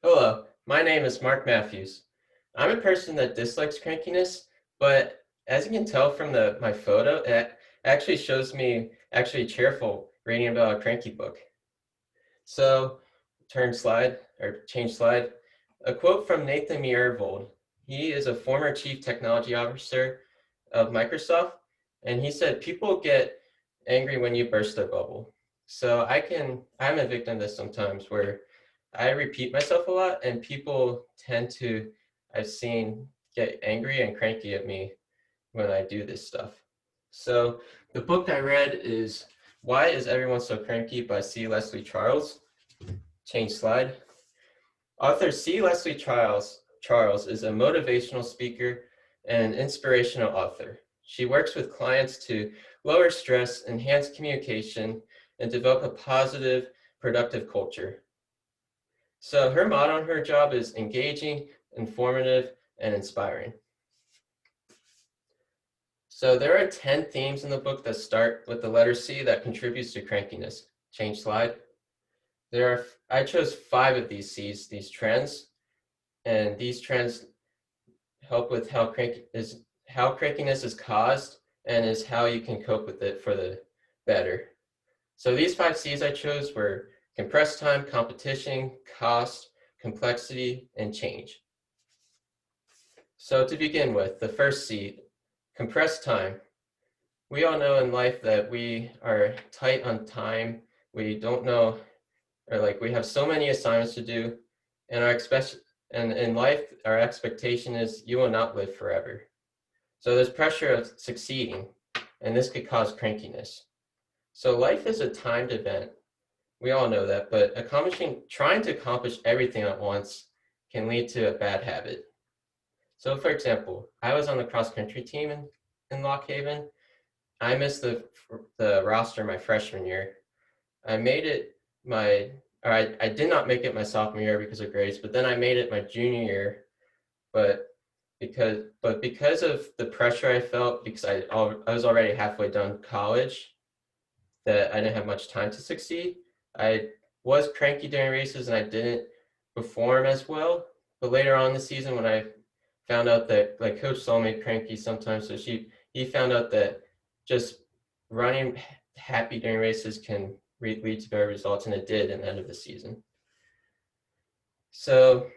Hello, my name is Mark Matthews. I'm a person that dislikes crankiness, but as you can tell from my photo, it actually shows me actually cheerful reading about a cranky book. So, turn slide or change slide. A quote from Nathan Myhrvold. He is a former chief technology officer of Microsoft, and he said people get angry when you burst their bubble. So I'm a victim of this sometimes where I repeat myself a lot, and people tend to, I've seen, get angry and cranky at me when I do this stuff. So the book I read is Why Is Everyone So Cranky by C. Leslie Charles. Change slide. Author C. Leslie Charles is a motivational speaker and inspirational author. She works with clients to lower stress, enhance communication, and develop a positive, productive culture. So her motto on her job is engaging, informative, and inspiring. So there are 10 themes in the book that start with the letter C that contributes to crankiness. Change slide. I chose 5 of these C's, these trends, and these trends help with how crankiness is caused and is how you can cope with it for the better. So these 5 C's I chose were compressed time, competition, cost, complexity, and change. So to begin with, the first C, compressed time. We all know in life that we are tight on time. We don't know, or like we have so many assignments to do, and and in life, our expectation is you will not live forever. So there's pressure of succeeding, and this could cause crankiness. So life is a timed event. We all know that, but trying to accomplish everything at once can lead to a bad habit. So for example, I was on the cross country team in Lock Haven. I missed the roster my freshman year. I made it I did not make it my sophomore year because of grades, but then I made it my junior year. But because of the pressure I felt, because I was already halfway done college, that I didn't have much time to succeed. I was cranky during races and I didn't perform as well. But later on in the season, when I found out that like Coach Saul made cranky sometimes, so he found out that just running happy during races can lead to better results, and it did in the end of the season. So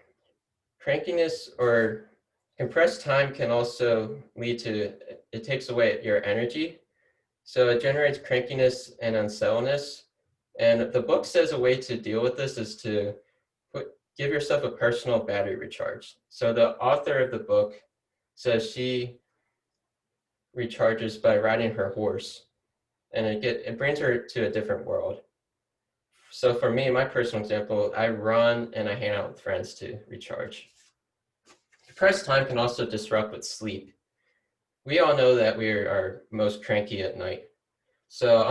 crankiness or compressed time can also lead to, it takes away your energy. So it generates crankiness and unsettledness. And the book says a way to deal with this is to give yourself a personal battery recharge. So the author of the book says she recharges by riding her horse, and it brings her to a different world. So for me, my personal example, I run and I hang out with friends to recharge. Compressed time can also disrupt with sleep. We all know that we are most cranky at night. So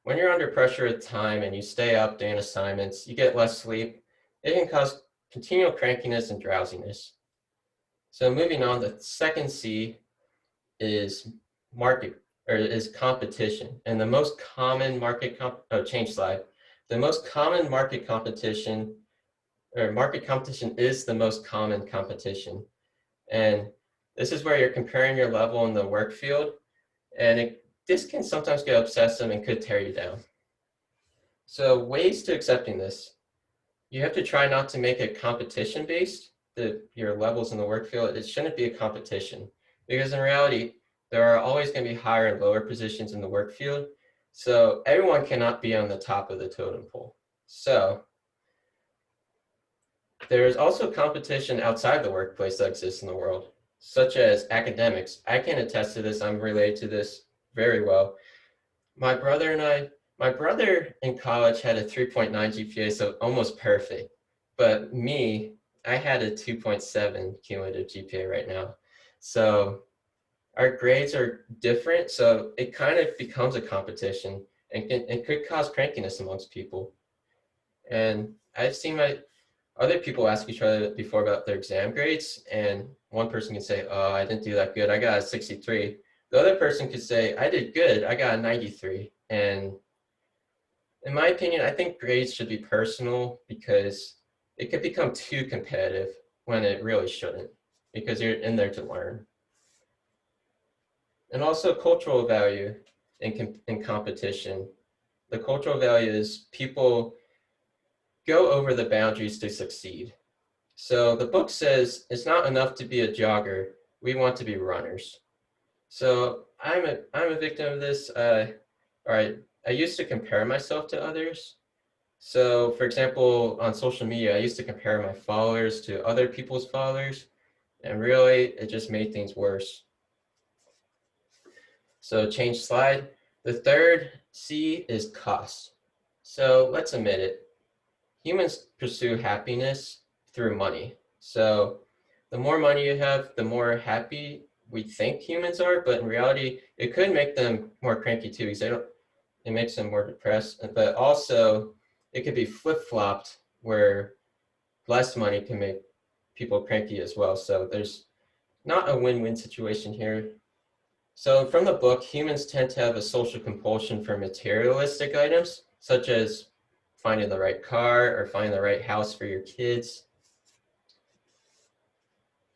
when you're under pressure at time and you stay up doing assignments, you get less sleep. It can cause continual crankiness and drowsiness. So moving on, the second C is market or is competition. And the most common change slide. The most common market competition is the most common competition. And this is where you're comparing your level in the work field, and this can sometimes get obsessive and could tear you down. So ways to accepting this, you have to try not to make it competition based, your levels in the work field. It shouldn't be a competition, because in reality, there are always going to be higher and lower positions in the work field. So everyone cannot be on the top of the totem pole. So there is also competition outside the workplace that exists in the world, such as academics. I can attest to this. I'm related to this very well. My brother and my brother in college had a 3.9 GPA, so almost perfect. But me, I had a 2.7 cumulative GPA right now. So our grades are different, so it kind of becomes a competition and it could cause crankiness amongst people. And I've seen other people ask each other before about their exam grades, and one person can say, "Oh, I didn't do that good. I got a 63." The other person could say, "I did good. I got a 93." And in my opinion, I think grades should be personal because it could become too competitive when it really shouldn't, because you're in there to learn. And also cultural value in competition. The cultural value is people go over the boundaries to succeed. So the book says it's not enough to be a jogger. We want to be runners. So I'm a victim of this. I used to compare myself to others. So for example, on social media, I used to compare my followers to other people's followers, and really it just made things worse. So change slide. The third C is cost. So let's admit it. Humans pursue happiness through money. So the more money you have, the more happy we think humans are, but in reality, it could make them more cranky too, because it makes them more depressed. But also, it could be flip-flopped where less money can make people cranky as well. So there's not a win-win situation here. So from the book, humans tend to have a social compulsion for materialistic items, such as finding the right car or finding the right house for your kids.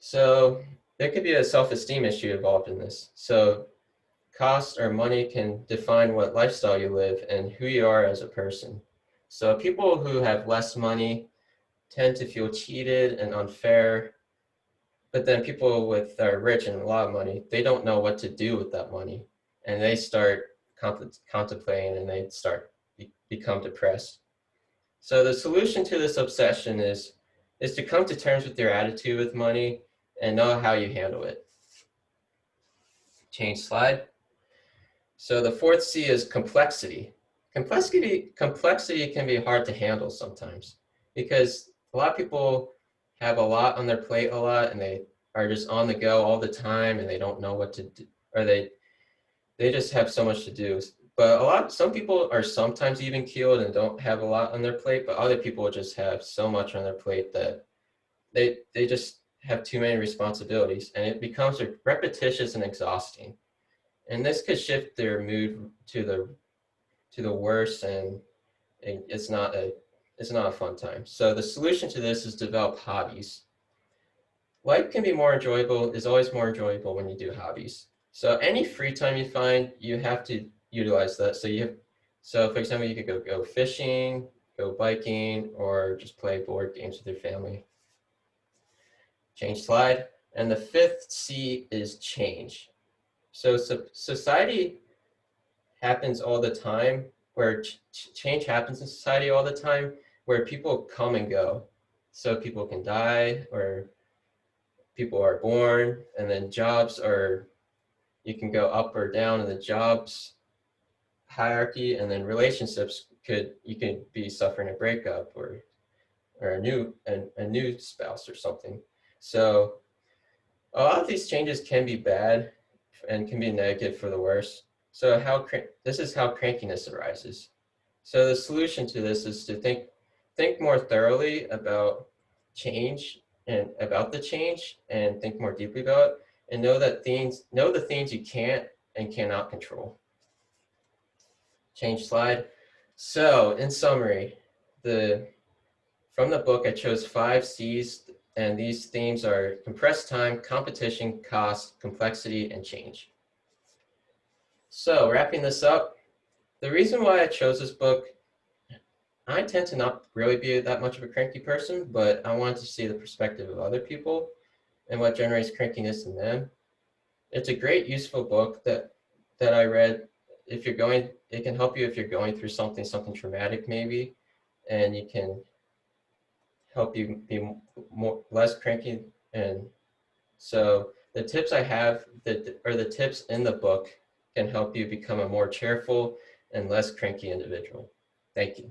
So there could be a self-esteem issue involved in this. So cost or money can define what lifestyle you live and who you are as a person. So people who have less money tend to feel cheated and unfair, but then people with are rich and a lot of money, they don't know what to do with that money, and they start contemplating and they start become depressed. So the solution to this obsession is to come to terms with your attitude with money and know how you handle it. Change slide. So the fourth C is complexity. Complexity can be hard to handle sometimes because a lot of people have a lot on their plate a lot, and they are just on the go all the time, and they don't know what to do, or they just have so much to do. But some people are sometimes even keeled and don't have a lot on their plate, but other people just have so much on their plate that they just have too many responsibilities, and it becomes repetitious and exhausting. And this could shift their mood to the worst, and it's not a fun time. So the solution to this is develop hobbies. Life can be more enjoyable, is always more enjoyable when you do hobbies. So any free time you find, you have to utilize that. So for example, you could go fishing, go biking, or just play board games with your family. Change slide. And the fifth C is change. So society happens all the time, where change happens in society all the time, where people come and go. So people can die, or people are born, and then jobs are, you can go up or down in the jobs hierarchy, and then relationships you could be suffering a breakup or a new spouse or something. So a lot of these changes can be bad and can be negative for the worse. So this is how crankiness arises. So the solution to this is to think more thoroughly about change and about the change, and think more deeply about it, and know the things you can't and cannot control. Change slide. So in summary, from the book I chose 5 C's, and these themes are compressed time, competition, cost, complexity, and change. So wrapping this up, the reason why I chose this book, I tend to not really be that much of a cranky person, but I wanted to see the perspective of other people and what generates crankiness in them. It's a great, useful book that I read. It can help you if you're going through something traumatic maybe, and you can help you be less cranky. And so the tips I have or the tips in the book can help you become a more cheerful and less cranky individual. Thank you.